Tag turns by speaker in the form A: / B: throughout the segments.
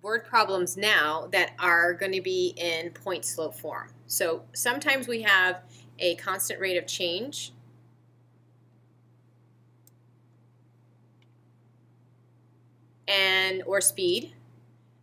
A: word problems now that are going to be in point slope form. So sometimes we have a constant rate of change, or speed,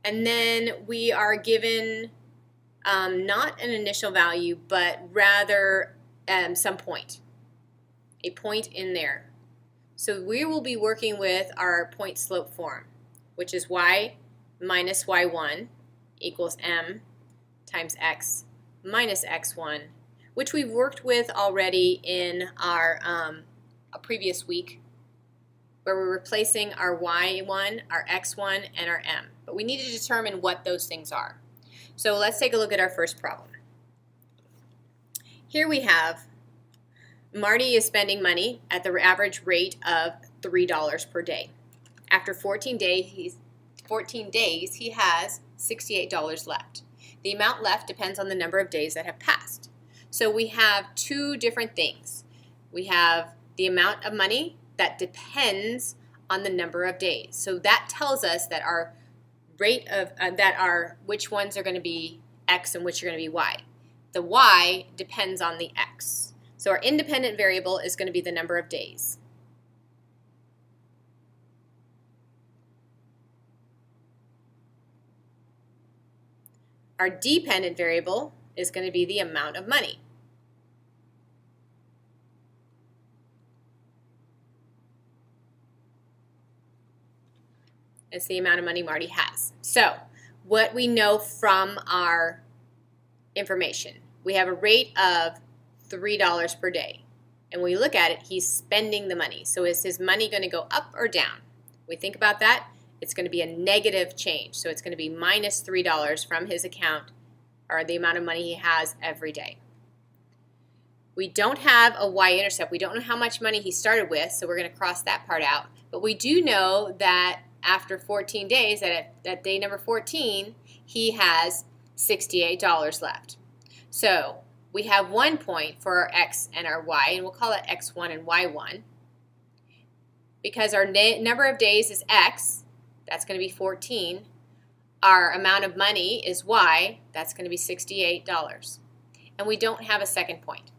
A: and then we are given not an initial value, but rather some point, a point in there. So we will be working with our point slope form, which is y minus y1 equals m times x minus x1, which we've worked with already in our a previous week, where we're replacing our y1, our x1, and our m. But we need to determine what those things are. So let's take a look at our first problem. Here we have Marty is spending money at the average rate of $3 per day. After 14 days, he has $68 left. The amount left depends on the number of days that have passed. So we have two different things. We have the amount of money that depends on the number of days. So that tells us that our rate of which ones are going to be x and which are going to be y. The y depends on the x. So our independent variable is going to be the number of days. Our dependent variable is going to be the amount of money. It's the amount of money Marty has. So what we know from our information, we have a rate of $3 per day. And when we look at it, he's spending the money. So is his money going to go up or down? We think about that, it's going to be a negative change. So it's going to be minus $3 from his account, or the amount of money he has every day. We don't have a y-intercept. We don't know how much money he started with, so we're going to cross that part out. But we do know that after 14 days, at day number 14, he has $68 left. So we have 1 point for our x and our y, and we'll call it x1 and y1. Because our number of days is x, that's going to be 14. Our amount of money is y, that's going to be $68. And we don't have a second point.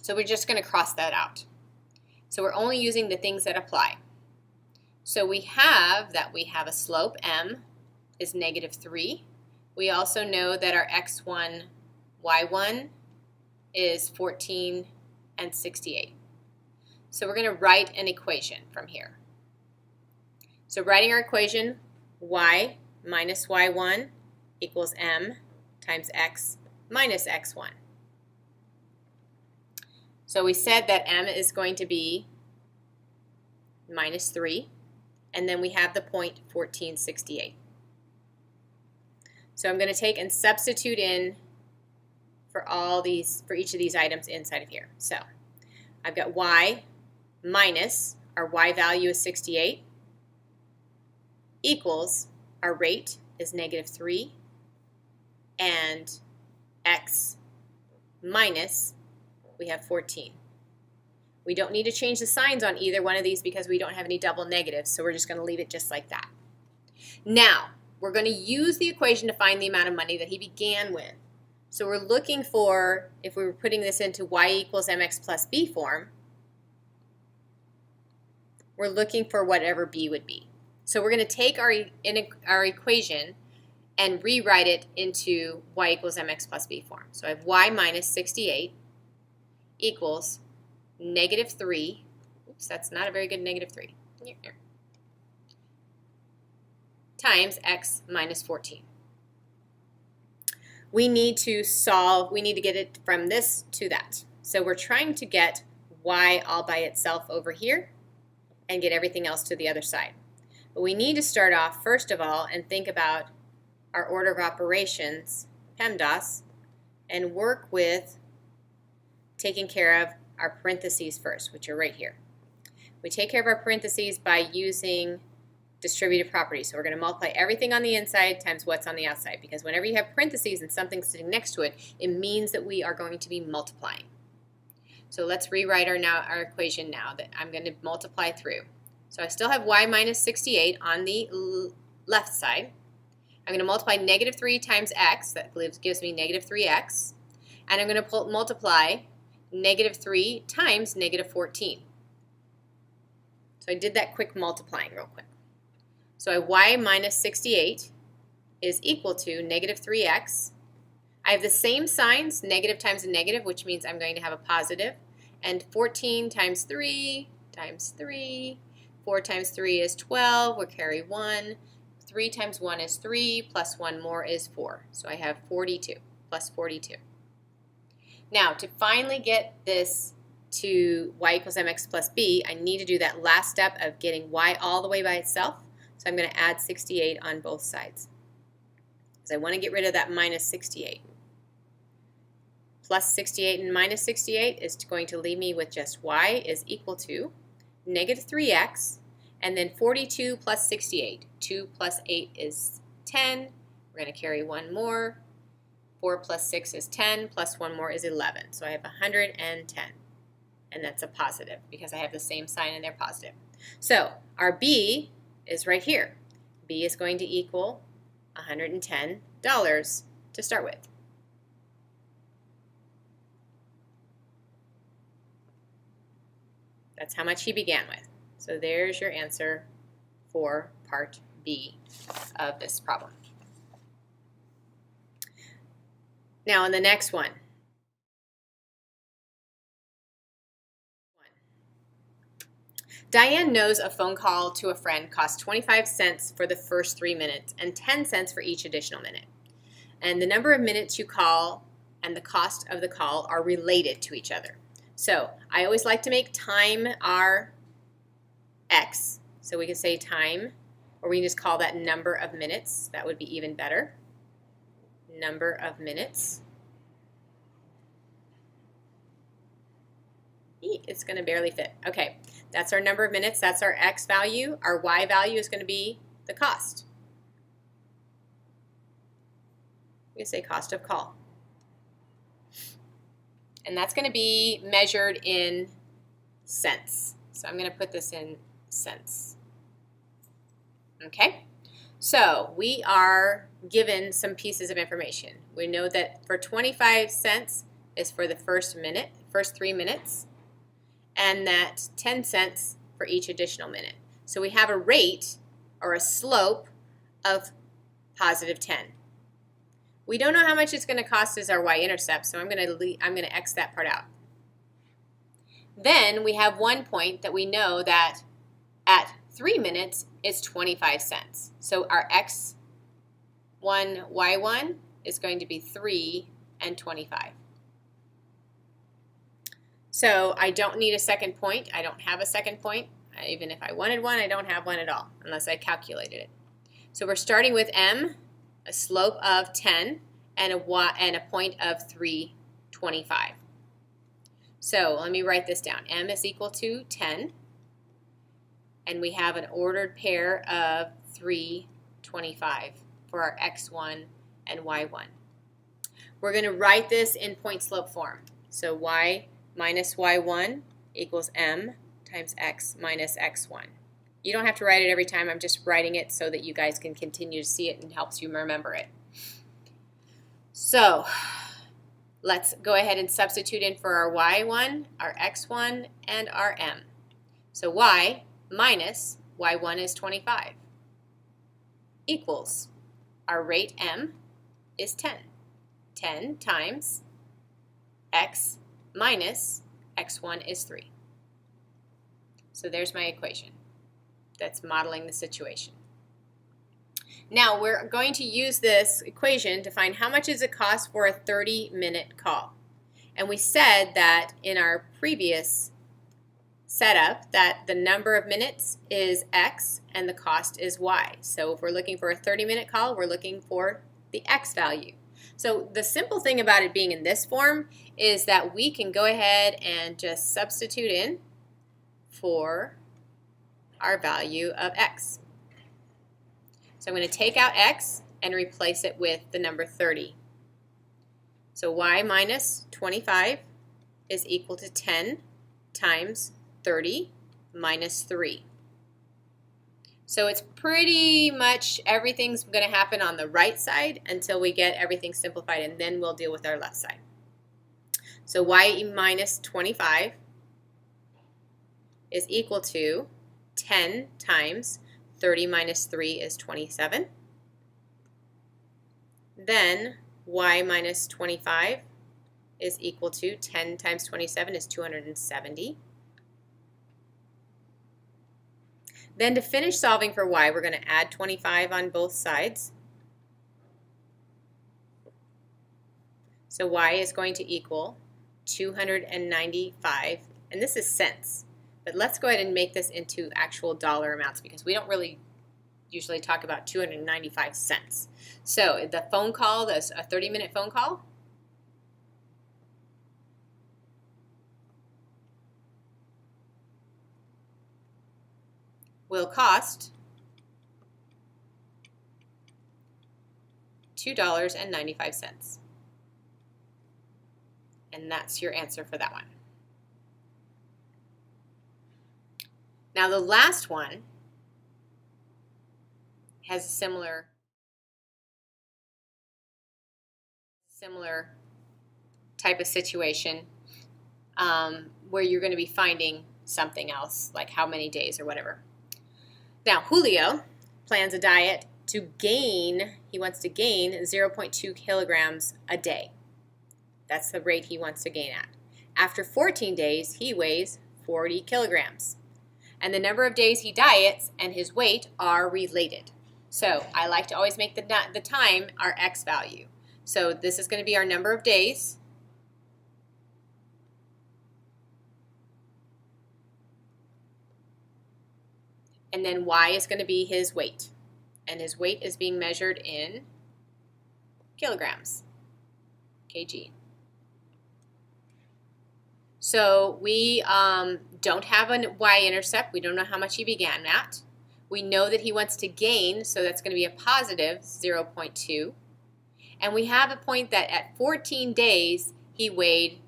A: So we're just going to cross that out. So we're only using the things that apply. So we have a slope, m, is negative 3. We also know that our x1, y1 is 14 and 68. So we're going to write an equation from here. So writing our equation, y minus y1 equals m times x minus x1. So we said that m is going to be minus 3. And then we have the point 1468. So I'm going to take and substitute in for each of these items inside of here. So I've got y minus, our y value is 68, equals, our rate is negative 3, and x minus, we have 14. We don't need to change the signs on either one of these because we don't have any double negatives, so we're just going to leave it just like that. Now, we're going to use the equation to find the amount of money that he began with. So we're looking for, if we were putting this into y equals mx plus b form, we're looking for whatever b would be. So we're going to take our equation and rewrite it into y equals mx plus b form. So I have y minus 68 equals negative 3, oops, that's not a very good negative 3, times x minus 14. We need to get it from this to that. So we're trying to get y all by itself over here and get everything else to the other side. But we need to start off, first of all, and think about our order of operations, PEMDAS, and work with taking care of our parentheses first, which are right here. We take care of our parentheses by using distributive properties. So we're going to multiply everything on the inside times what's on the outside, because whenever you have parentheses and something sitting next to it, it means that we are going to be multiplying. So let's rewrite our equation now that I'm going to multiply through. So I still have y minus 68 on the left side. I'm going to multiply negative 3 times x, that gives me negative 3x, and I'm going to multiply negative 3 times negative 14. So I did that quick multiplying real quick. So y minus 68 is equal to negative 3x. I have the same signs, negative times a negative, which means I'm going to have a positive, and 14 times 3 times 3, 4 times 3 is 12, we'll carry 1, 3 times 1 is 3, plus 1 more is 4. So I have 42, plus 42. Now, to finally get this to y equals mx plus b, I need to do that last step of getting y all the way by itself. So I'm going to add 68 on both sides, because I want to get rid of that minus 68. Plus 68 and minus 68 is going to leave me with just y is equal to negative 3x, and then 42 plus 68. 2 plus 8 is 10. We're going to carry 1 more. 4 plus 6 is 10, plus 1 more is 11. So I have 110. And that's a positive because I have the same sign and they're positive. So our b is right here. B is going to equal $110 to start with. That's how much he began with. So there's your answer for part B of this problem. Now on the next one. Diane knows a phone call to a friend costs 25 cents for the first 3 minutes and 10 cents for each additional minute. And the number of minutes you call and the cost of the call are related to each other. So I always like to make time our x. So we can say time, or we can just call that number of minutes. That would be even better. Number of minutes. It's going to barely fit. Okay, that's our number of minutes. That's our x value. Our y value is going to be the cost. We can say cost of call. And that's going to be measured in cents. So I'm going to put this in cents. Okay, so we are given some pieces of information. We know that for 25 cents is for the first 3 minutes, and that 10 cents for each additional minute. So we have a rate or a slope of positive 10. We don't know how much it's going to cost as our y-intercept, so I'm going to X that part out. Then we have one point that we know that at 3 minutes is 25 cents. So our x1, y1 is going to be 3 and 25. So I don't need a second point. I don't have a second point. Even if I wanted one, I don't have one at all, unless I calculated it. So we're starting with m, a slope of 10, and a point of 325. So let me write this down. M is equal to 10, and we have an ordered pair of 325 for our x1 and y1. We're going to write this in point slope form. So y minus y1 equals m times x minus x1. You don't have to write it every time. I'm just writing it so that you guys can continue to see it and helps you remember it. So let's go ahead and substitute in for our y1, our x1, and our m. So y minus y1 is 25 equals our rate m is 10. 10 times x minus x1 is 3. So there's my equation. That's modeling the situation. Now we're going to use this equation to find how much does it cost for a 30-minute call. And we said that in our previous setup that the number of minutes is x and the cost is y. So if we're looking for a 30-minute call, we're looking for the x value. So the simple thing about it being in this form is that we can go ahead and just substitute in for our value of x. So I'm going to take out x and replace it with the number 30. So y minus 25 is equal to 10 times 30 minus 3. So it's pretty much everything's going to happen on the right side until we get everything simplified, and then we'll deal with our left side. So y minus 25 is equal to 10 times 30 minus 3 is 27. Then y minus 25 is equal to 10 times 27 is 270. Then to finish solving for y, we're going to add 25 on both sides. So y is going to equal 295, and this is cents. But let's go ahead and make this into actual dollar amounts because we don't really usually talk about 295 cents. So the phone call, a 30-minute phone call, will cost $2.95. And that's your answer for that one. Now the last one has a similar type of situation where you're going to be finding something else, like how many days or whatever. Now, Julio plans a diet to gain, he wants to gain 0.2 kilograms a day. That's the rate he wants to gain at. After 14 days, he weighs 40 kilograms. And the number of days he diets and his weight are related. So I like to always make the time our x value. So this is going to be our number of days. And then y is going to be his weight. And his weight is being measured in kilograms, kg. So we don't have a y-intercept. We don't know how much he began at. We know that he wants to gain, so that's going to be a positive 0.2. And we have a point that at 14 days, he weighed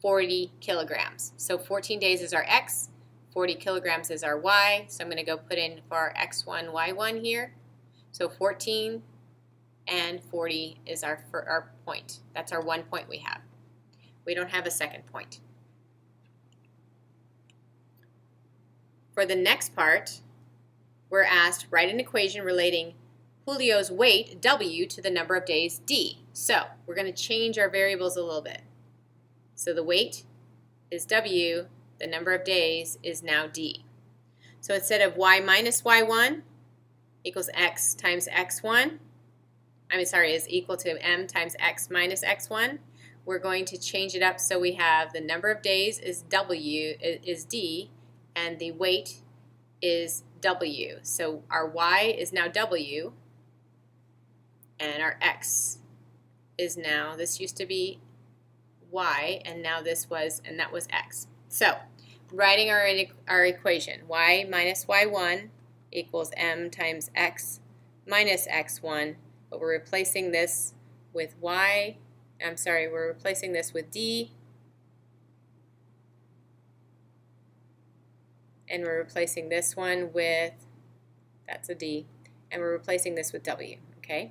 A: 40 kilograms. So 14 days is our x. 40 kilograms is our y, so I'm going to go put in for our x1, y1 here. So 14 and 40 is our point. That's our one point we have. We don't have a second point. For the next part, we're asked, write an equation relating Julio's weight, W, to the number of days, D. So we're going to change our variables a little bit. So the weight is W. The number of days is now D. So instead of y minus y1 equals x times x1, is equal to m times x minus x1, we're going to change it up so we have the number of days is D, and the weight is W. So our y is now W, and our x is now, this used to be y, and now that was x. So writing our equation, y minus y1 equals m times x minus x1, but we're replacing this with we're replacing this with D, and we're replacing this one with, that's a D, and we're replacing this with W, okay?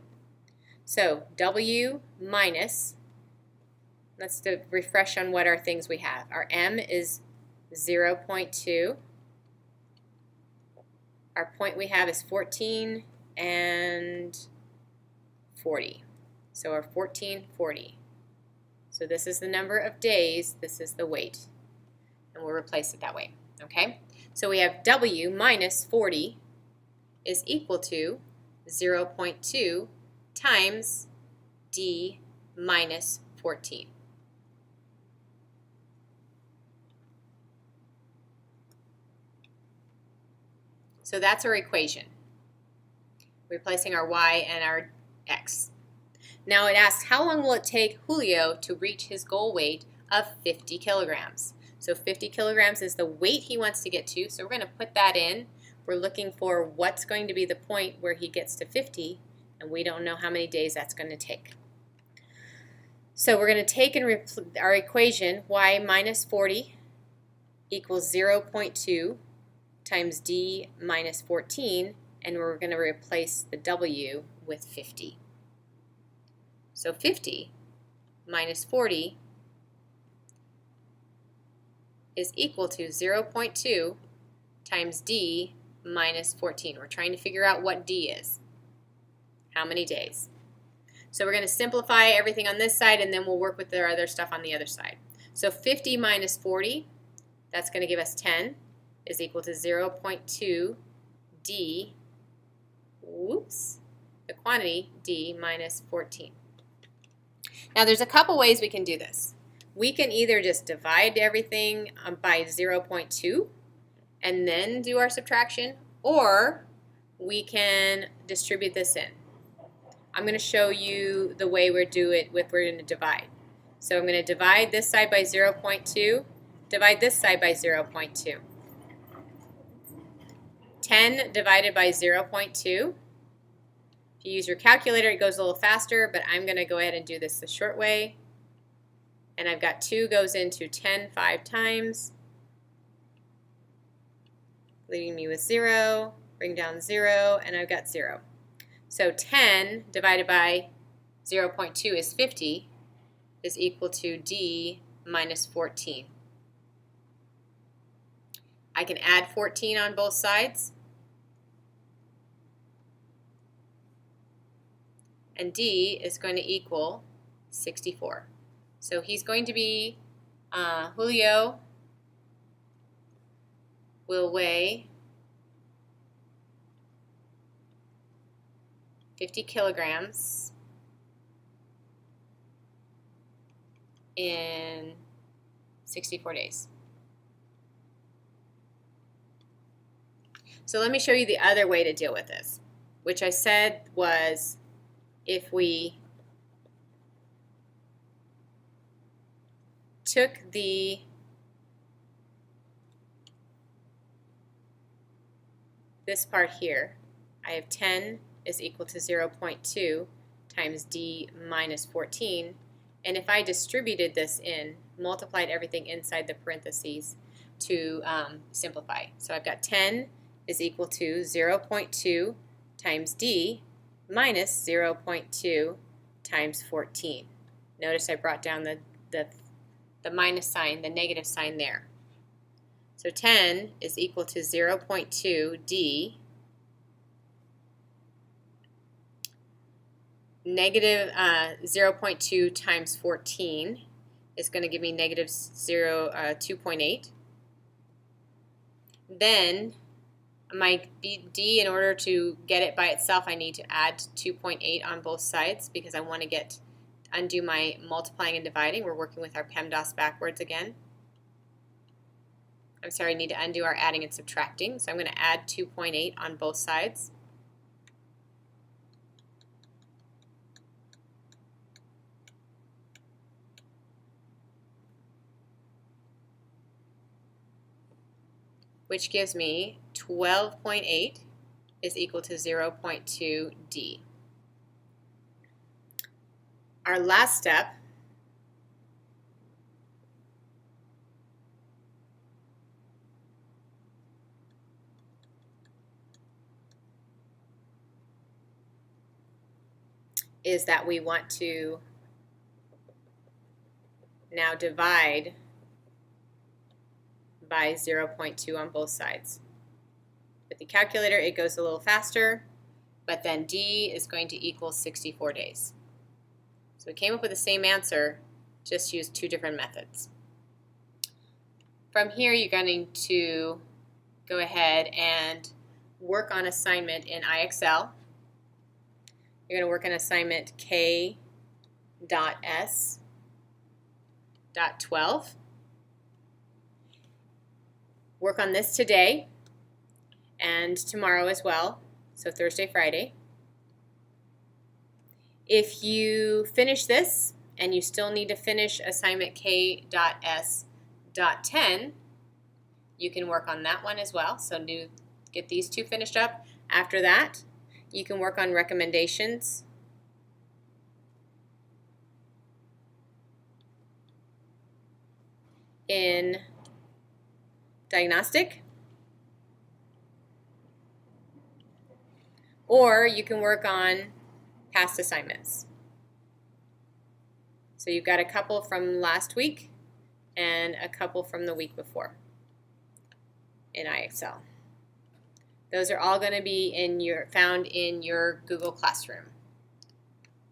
A: So W minus, let's refresh on what our things we have. Our M is 0.2. Our point we have is 14 and 40. So our 14, 40. So this is the number of days, this is the weight, and we'll replace it that way, okay? So we have W minus 40 is equal to 0.2 times D minus 14. So that's our equation, replacing our y and our x. Now it asks, how long will it take Julio to reach his goal weight of 50 kilograms? So 50 kilograms is the weight he wants to get to, so we're going to put that in. We're looking for what's going to be the point where he gets to 50, and we don't know how many days that's going to take. So we're going to take our equation, y minus 40 equals 0.2 times D minus 14, and we're going to replace the W with 50. So 50 minus 40 is equal to 0.2 times D minus 14. We're trying to figure out what D is. How many days? So we're going to simplify everything on this side, and then we'll work with their other stuff on the other side. So 50 minus 40, that's going to give us 10, is equal to 0.2 D, the quantity D minus 14. Now there's a couple ways we can do this. We can either just divide everything by 0.2 and then do our subtraction, or we can distribute this in. I'm going to show you the way we're going to divide. So I'm going to divide this side by 0.2, divide this side by 0.2. 10 divided by 0.2. If you use your calculator, it goes a little faster, but I'm going to go ahead and do this the short way. And I've got 2 goes into 10 5 times, leaving me with 0, bring down 0, and I've got 0. So 10 divided by 0.2 is 50, is equal to D minus 14. I can add 14 on both sides. And D is going to equal 64. So he's going to be, Julio will weigh 50 kilograms in 64 days. So let me show you the other way to deal with this, which I said was if we took this part here, I have 10 is equal to 0.2 times D minus 14, and if I distributed this in, multiplied everything inside the parentheses to simplify. So I've got 10 is equal to 0.2 times D minus 0.2 times 14. Notice I brought down the minus sign, the negative sign there. So 10 is equal to 0.2 D negative 0.2 times 14 is going to give me negative 2.8. Then my D, in order to get it by itself, I need to add 2.8 on both sides because I want to undo my multiplying and dividing. We're working with our PEMDAS backwards again. I'm sorry, I need to undo our adding and subtracting. So I'm going to add 2.8 on both sides. Which gives me 12.8 is equal to 0.2 D. Our last step is that we want to now divide by 0.2 on both sides. With the calculator, it goes a little faster, but then D is going to equal 64 days. So we came up with the same answer, just used 2 different methods. From here, you're going to go ahead and work on assignment in IXL. You're going to work on assignment K.S.12. Work on this today and tomorrow as well, so Thursday, Friday. If you finish this and you still need to finish assignment K.S.10, you can work on that one as well. So get these 2 finished up. After that, you can work on recommendations. In diagnostic, or you can work on past assignments. So you've got a couple from last week and a couple from the week before in iExcel. Those are all going to be found in your Google Classroom.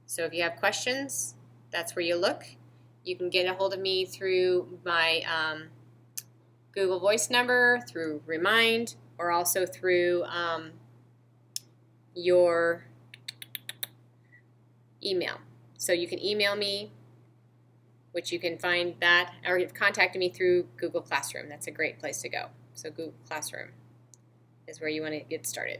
A: So if you have questions, that's where you look. You can get a hold of me through my Google Voice number, through Remind, or also through your email. So you can email me, which you can find that, or you've contacted me through Google Classroom. That's a great place to go. So Google Classroom is where you want to get started.